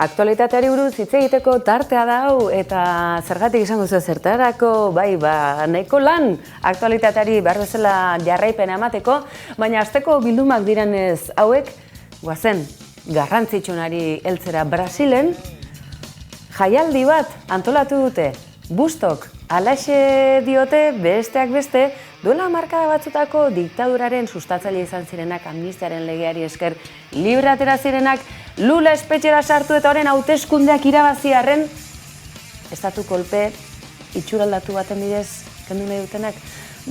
Aktualitateari buruz hitz egiteko tartea dau eta zergatik izango zu zertarako, nahiko lan aktualitateari behar bezala jarraipena emateko, baina asteko bildumak direnez hauek, goazen garrantzitsuenari heltzera Brasilen, jaialdi bat antolatu dute, Bustok, alaxe diote besteak beste, duela hamarkada batzutako diktaduraren sustatzaile izan zirenak amnistiaren legeari esker libre atera zirenak, Lula espetxera sartu eta horren hauteskundeak irabaziarren, estatu kolpe itxuraldatu baten bidez kendu nahi dutenak,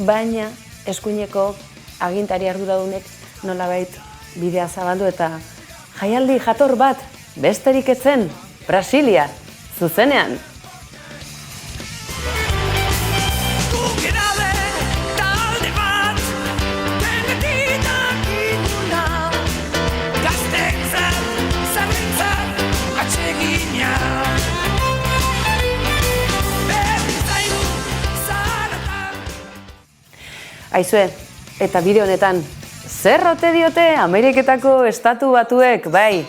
baina eskuineko agintari arduradunek nolabait bidea zabaldu eta jaialdi jator bat besterik etzen Brasilia zuzenean. Aizue, eta bideo honetan, zer ote diote Ameriketako estatu batuek, bai,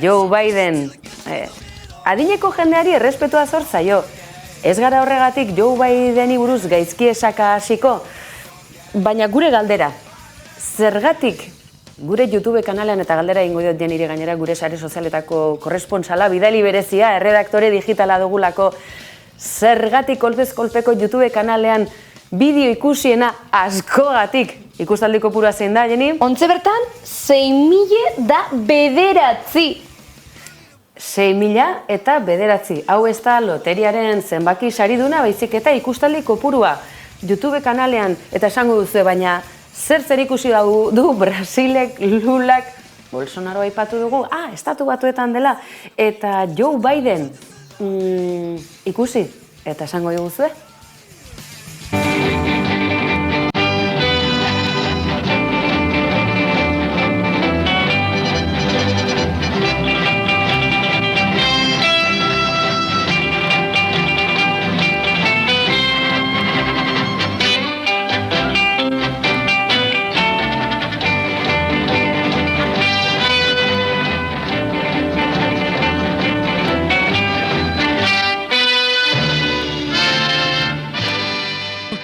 Joe Biden. Adineko jendeari errespetua zor zaio. Ez gara horregatik Joe Bideni buruz gaizki esaka hasiko, baina gure galdera, zergatik gure YouTube kanalean eta galdera ingo diot nire gainera gure sare sozialetako korresponsala, bidali berezia, erredaktore digitala dugulako, zergatik kolpez kolpeko YouTube kanalean bideo ikusiena askogatik ikustaldiko purua zein da, Jeni? Ontze bertan, 6.009. 6.009. Hau ez da loteriaren zenbaki sariduna, baizik eta ikustaldi kopurua YouTube kanalean, eta esango duzu, baina zer ikusi du Brasilek, Lulak, Bolsonaro aipatu dugu, estatu batuetan dela, eta Joe Biden ikusi, eta esango diguzue?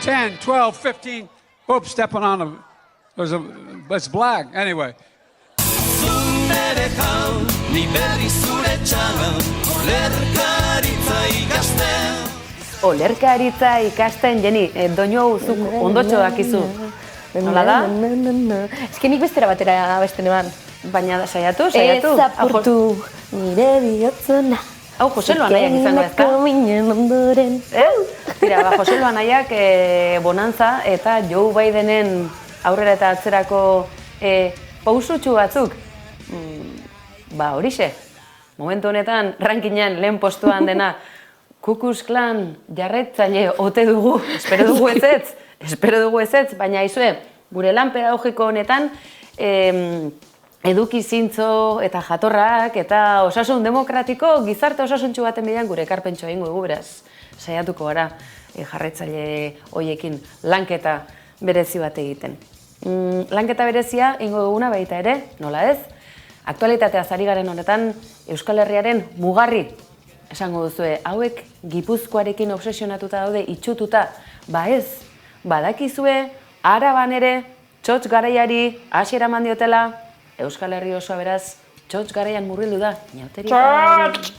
$10, $12, $15, oops, stepping on a, it's black, anyway. Olerkaritza ikasten, Jeni, doinu zuk ondotxo dakizu. Nola da? Ez que nik bestera batera abesten eban. Baina saiatu? Ez apurtu nire bihotzona. Hau, Joselo Anaiak izango ezka? Tira, Joselo Anaiak bonantza eta Joe Bidenen aurrera eta atzerako pausutxu batzuk. Horixe, momentu honetan rankinean lehen postuan dena Ku Klux Klan jarraitzaile ote dugu, espero dugu ezetz, baina aizue, gure lan pedagogiko honetan eduki zintzo eta jatorrak eta osasun demokratiko gizarte osasuntxu baten bidean gure ekarpentxoa ingo dugu, beraz, saiatuko gara jarraitzaile hoiekin lanketa berezi bat egiten. Lanketa berezia ingo duguna baita ere, nola ez? Aktualitatea ari garen honetan Euskal Herriaren mugarri esango duzue, hauek Gipuzkoarekin obsesionatuta daude, itxututa, ez, badakizue, Araban ere, txotx garaiari hasiera eman diotela, Euskal Herri osoa beraz, txotx garaian murrildu da. Txotx!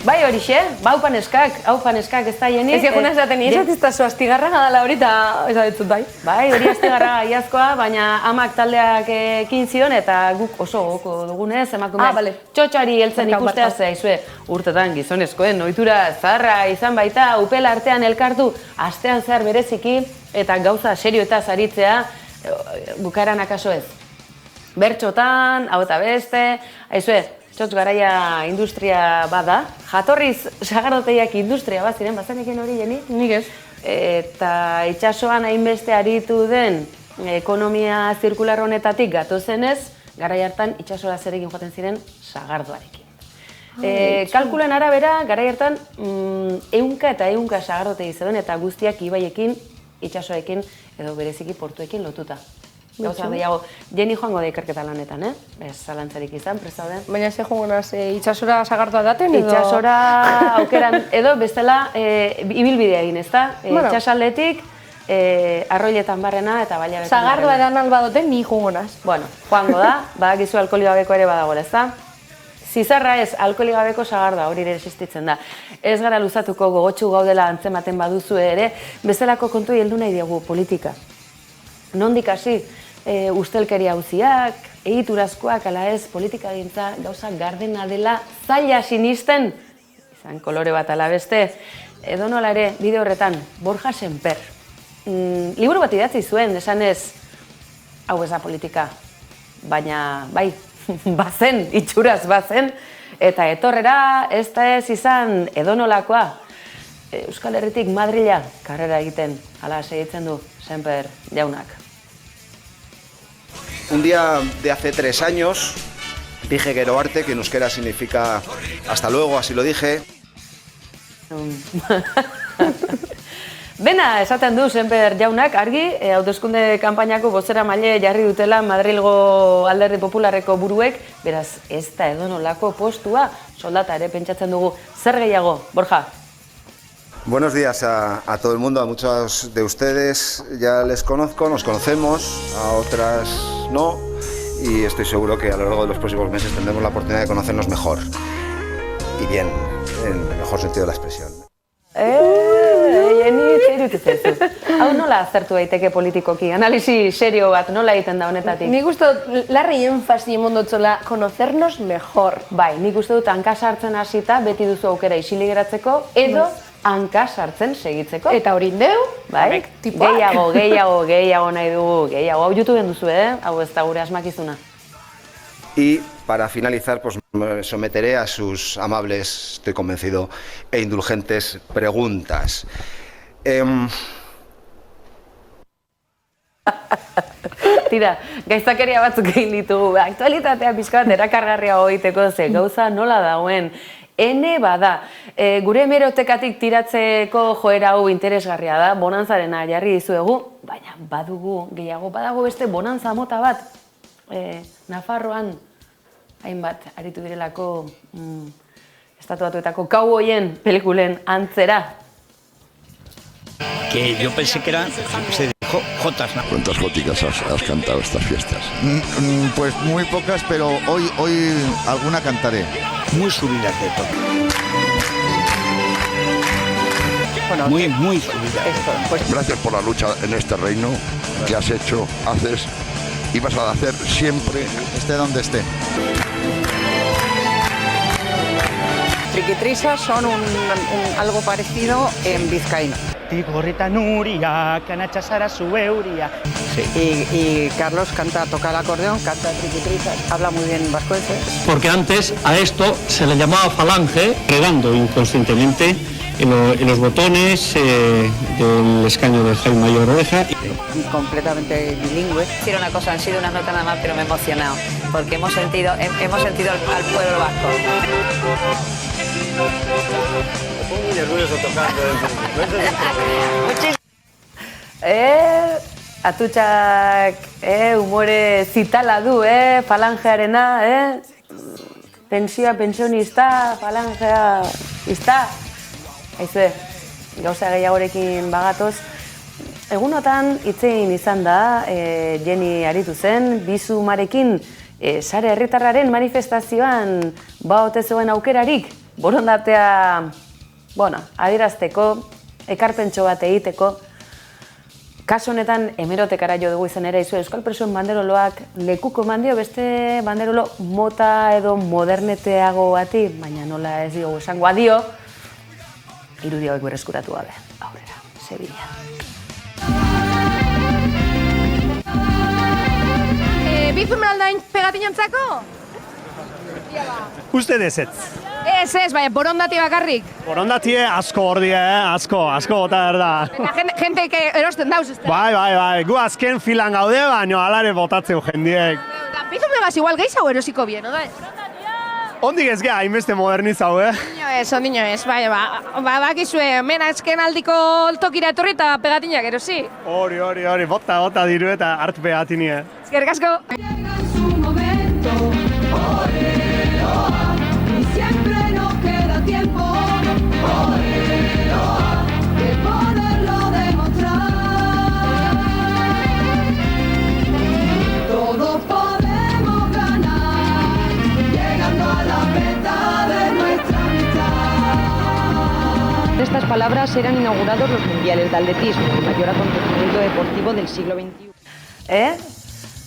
Bai horixe, haupan eskak ez da, Jeni? Ez eguna esaten, esatizta zu astigarra gadala hori eta esatetzut bai. Bai, hori astigarra iazkoa, baina amak taldeak ekin zion eta guk oso goko dugunez, emakume txotxari heltzen ikustea zaizue urtetan gizonezkoen ohitura zaharra izan baita, upel artean elkartu, astean zehar bereziki eta gauza serio eta zaritzea, bukaeran akaso ez. Bertxotan, hau eta beste, aizue, txotx garaia industria bada, jatorriz sagardoteiak industria bat ziren, bazeneken hori, Jeni? Nik ez. Eta itxasoan hainbeste aritu den ekonomia zirkular honetatik gatozenez, garai hartan itsasora zerekin joaten ziren sagardoarekin. Kalkulen arabera, garai hartan ehunka eta ehunka sagardotegi zeuden eta guztiak ibaiekin, itsasoekin edo bereziki portuekin lotuta. Gauza gehiago, Jeni joango da ikerketa lanetan, ez zalantzarik izan, prestauden. Baina ze joango naz, itsasora sagardoa daten edo? Itsasora aukeran, edo bestela ibilbidea egin, ezta? Itsasaldetik, arroiletan barrena eta bailabetan barrena. Sagardoa eran alba duten, ni joango naz. Bueno, joango da, badakizu alkoholi gabeko ere badagoela, ezta? Zizarra ez, alkoholi gabeko sagarda, hori ere existitzen da. Ez gara luzatuko gogotsu gaudela antzematen baduzu ere, bezalako kontu heldu nahi diegu politika. Nondik hasi, ustelkeria auziak, egiturazkoak, ala ez, politika gintza, gauza gardena dela, zaila sinisten, izan kolore bat ala beste, edo nola ere, bide horretan, Borja Semper. Liburu bat idatzi zuen, esanez, hau ez da politika, baina, bai, bazen, itxuraz bazen, eta etorrera ez da ez izan edonolakoa. Euskal Herritik Madrila karrera egiten, hala segitzen du Semper jaunak. Un día de hace 3 años dije Gero arte, que en euskera significa hasta luego, así lo dije. Dena esaten du Semper jaunak argi, hauteskunde kanpainako bozeramaile jarri dutela Madrilgo Alderdi Popularreko buruek, beraz ez da edonolako postua, soldata ere pentsatzen dugu. Zer gehiago, Borja? Buenos días a todo el mundo, a muchos de ustedes ya les conozco, nos conocemos, a otras no, y estoy seguro que a lo largo de los próximos meses tendremos la oportunidad de conocernos mejor, y bien, en el mejor sentido de la expresión. Jeni, zeirutu zaizu. Hau nola azertu daiteke politikoki? Analisi serio bat nola egiten da honetatik? Nik uste dut, larri enfasi emondotzola, conocernos mejor. Bai, nik uste dut hanka sartzen hasita beti duzu aukera isilik geratzeko edo hanka sartzen segitzeko. Eta hori indeu, bai, gehiago nahi dugu, gehiago. Hau YouTubeen duzu, hau ez da gure asmakizuna. Y para finalizar, pues me someteré a sus amables, estoy convencido, e indulgentes preguntas. Tira, gaiztakeria batzuk egin ditugu. Aktualitatea pixka bat erakargarria egiteko ze gauza nola dagoen. Ene bada, gure hemerotekatik tiratzeko joera hau interesgarria da, bonantzarena jarri dizuegu, baina badugu gehiago, badago beste bonantza mota bat. Nafarroan hainbat aritu direlako estatu batuetako kauboien pelikulen antzera. Que yo pensé que eran jotas, ¿no? ¿Cuántas jóticas has cantado estas fiestas? Pues muy pocas, pero hoy alguna cantaré. Muy subidas de tono. Bueno, muy subidas. Pues gracias por la lucha en este reino que has hecho, haces y vas a hacer siempre. Esté donde esté. Triquitrisas son algo parecido en vizcaíno. Gorrita nuria, canachas ara su euria. Sí. Y Carlos toca el acordeón, canta triquitrisas, habla muy bien vascuence. Porque antes a esto se le llamaba falange, regando inconscientemente en los botones del escaño del Jaime Mayor Oreja. Completamente bilingüe. Decir una cosa, han sido unas notas nada más, pero me he emocionado, porque hemos sentido al pueblo vasco. Me pongo muy nervioso tocando. Atutxak humore zitala du, falangearena, pensioa pensionista, falangea izta. Haizue, gauza gehiagorekin bagatoz. Egunotan hitzein izan da, Jeni aritu zen, Bizumarekin sare herritarraren manifestazioan baote zegoen aukerarik, borondatea, adierazteko, ekarpentxo bat egiteko. Kaso honetan, hemerotekara jo dugu izan ere, Euskal Presoen banderoloak lekuko mandio beste banderolo mota edo moderneteago bati, baina nola ez diogu esango adio, irudi hauek berreskuratu gabe. Aurrera, Sevilla. Bizun aldain pegatinantzako? Uste dezetz. Ez, baina borondati bakarrik. Borondatie asko ordie, asko gota erda. Eta jenteik erosten dauz, ez da? Bai, gu azken filan gaude, baina alare botatzeu jendiek. Bizun horregaz igual gehiago erosiko bien, oda? Ondik ez geha, hainbeste modernizau, Ondino ez, bai, bakizue, men azken aldiko tokira etorri eta pegatinak erosi. Hori, bota diru eta hart pegatinia. Eskerrik asko! Estas palabras eran inaugurados los mundiales de atletismo, el mayor acontecimiento deportivo del siglo XXI.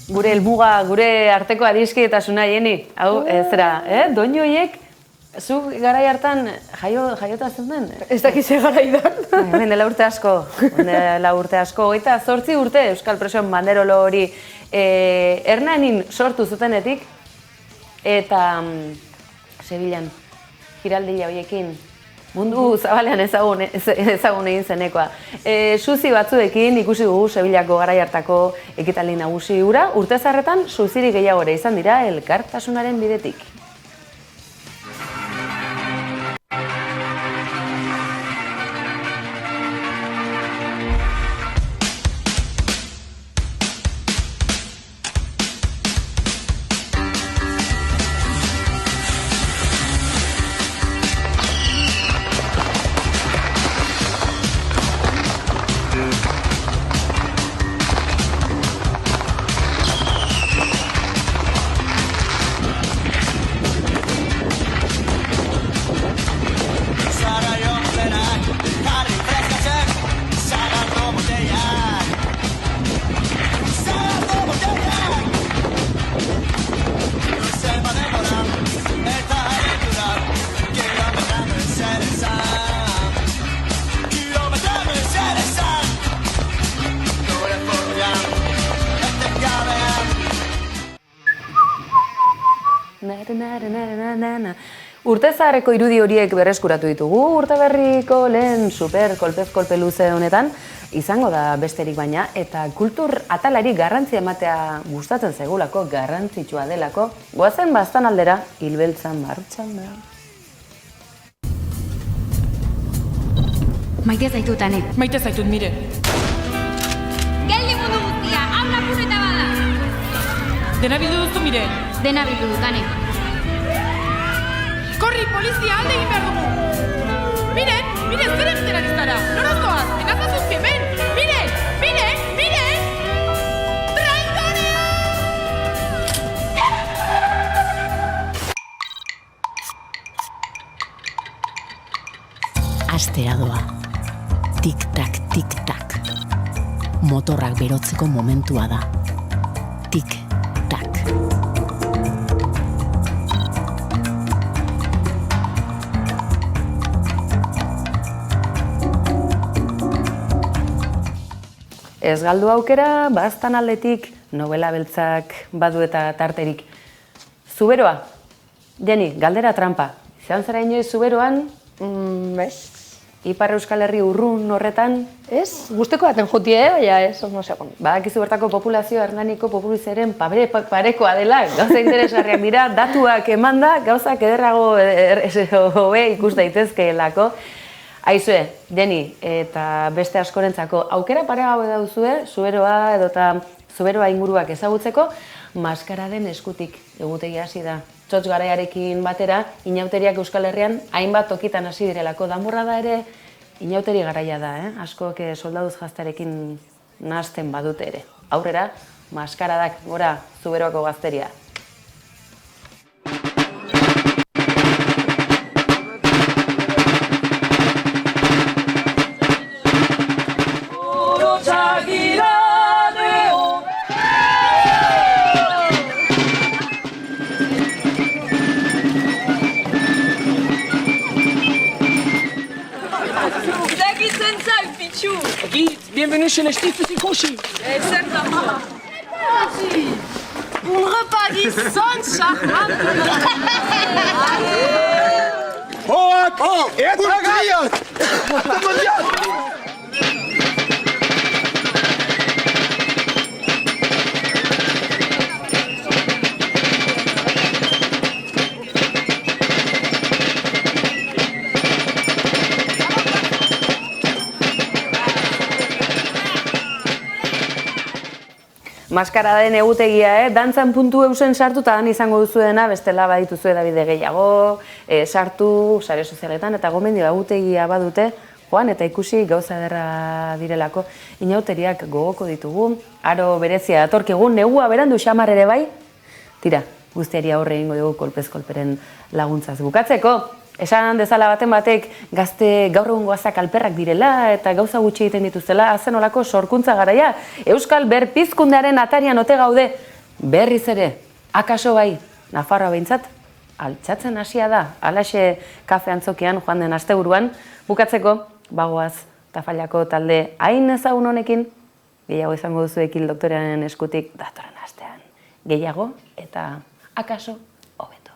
Gure helmuga, gure arteko adiskidetasuna, Jeni. Hau, zera, doinu horiek, zu garai hartan jaiota zuten? Ez dakize garai da. Dela urte asko, 28 urte Euskal Presoen banderolo hori Hernanin sortu zutenetik, eta Sevillan, giraldila horiekin, mundu zabalean ezagun egin zenekoa. Suzi batzuekin ikusi dugu Sevillako garai hartako ekitaldi nagusi hura, urte zarretan suzirik gehiago ere izan dira elkartasunaren bidetik. Urte zaharreko irudi horiek berreskuratu ditugu, urte berriko lehen super kolpez-kolpe luze honetan, izango da besterik baina, eta kultur atalari garrantzia ematea gustatzen zegulako, garrantzitsua delako, goazen bastan aldera, hilbeltzan martxan da. Maite zaitut, Ane. Maite zaitut, mire. Geldi mundu guztia, hau lapurreta bada. Dena bildu duzu, mire. Dena bildu dut, Ane. Korri, polizia, alde egin behar dugu! Mire, zer egiten ari zara? Norozoaz, enazazuz hemen! Mire! Traitorea! Astera doa. Tik-tak, tik-tak. Motorrak berotzeko momentua da. Tik-tak. Ez galdu aukera, baztan aldetik, novela beltzak badu eta tarterik. Zuberoa, Jeni, galdera trampa. Izan zara inoiz Zuberoan? Ez. Ipar Euskal Herri urrun horretan? Ez, guzteko daten jutie, baina ez, no segon. Badakizu bertako populazioa Hernaniko populazioaren parekoa dela, gauza interesgarriak dira, datuak emanda, gauzak ederrago hobe ikus daitezkeelako. Aizue, Jeni, eta beste askorentzako aukera paregabe dauzue, Zuberoa edota Zuberoa inguruak ezagutzeko, maskararen eskutik egutegi hasi da. Txotx garaiarekin batera, inauteriak Euskal Herrian hainbat tokitan hasi direlako. Danburra da ere, inauteri garaia da, askok soldaduz gaztarekin nahasten badute ere. Aurrera, maskaradak gora Zuberoako gazteria. Bienvenue chez les Stiftes et Cauchy. Exactement. Un repas qui sonne charmant. Oh, et à Maskaraden egutegia, dantzan puntu eusen sartu eta dan izango duzuena, bestela badituzue Davide gehiago, sartu, sare sozialetan, eta gomendio egutegia badute, joan eta ikusi gauza ederra direlako. Inauteriak gogoko ditugu, aro berezia datorkigun, negua berandu xamar ere bai, tira, guztiari aurre egingo dugu kolpez kolperen laguntzaz. Bukatzeko, esan dezala baten batek gazte gaur egun gaztak alperrak direla eta gauza gutxi egiten dituzela, azen olako sorkuntza garaia. Euskal berpizkundearen atarian ote gaude, berriz ere, akaso bai, Nafarroa behintzat, altxatzen hasia da, alaxe kafe antzokian joan den asteburuan. Bukatzeko, bagoaz, Tafallako talde hain ezagun honekin, gehiago izango duzuekil doktorearen eskutik datorren astean. Gehiago eta akaso hobeto.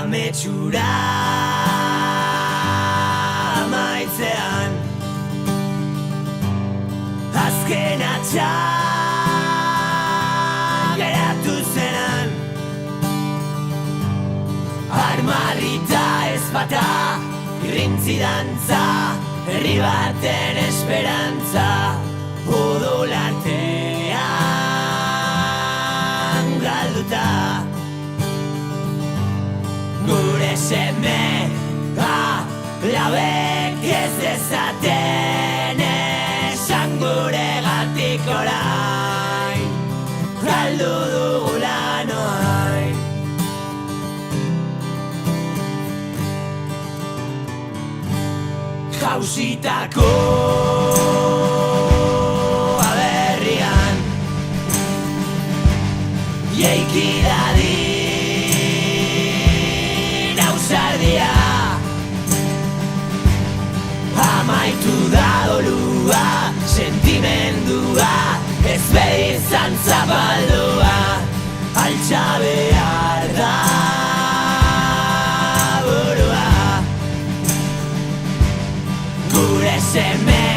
Ametsura maitzean azken atxa geratu zenan armarrita ezpata irrintzi dantza herri baten esperantza odolartean galduta gure seme labek ez dezaten esan gure gatik orain galdu dugula noain. Jausitako aberrian jeiki dadin ausardia amaitu da dolua sentimendua ez behizan zapaldua altxa behar da burua gure seme